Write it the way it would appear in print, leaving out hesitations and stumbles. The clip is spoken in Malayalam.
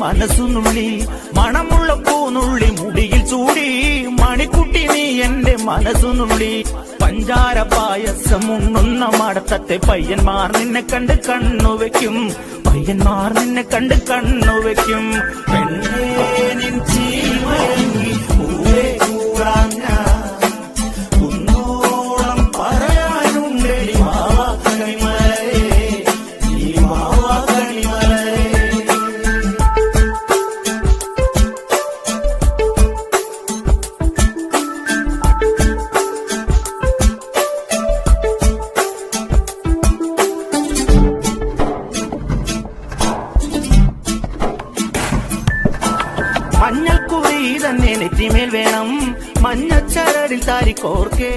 മനസ്സുനുള്ളി മണമുള്ള പൂനുള്ളി മുടിയിൽ ചൂടി മണിക്കുട്ടി നീ എന്റെ മനസ്സുനുള്ളി പഞ്ചാര പായസം ഉണ്ണുന്ന മടത്തത്തെ പയ്യന്മാർ നിന്നെ കണ്ട് കണ്ണുവെക്കും പയ്യന്മാർ നിന്നെ കണ്ട് കണ്ണുവെക്കും പെണ്ണേ നിൻ ചീമയങ്ങി പൂവേ കൂടാൻ ഞാൻ കുന്നോളം പറയാനുണ്ടേ മാവാ കണിമലേ ഈ മാവാ കണിമലേ. മഞ്ഞൾക്കുറി തന്നെ നെറ്റിമേൽ വേണം മഞ്ഞച്ചരടിൽ താരിക്കോർക്കേ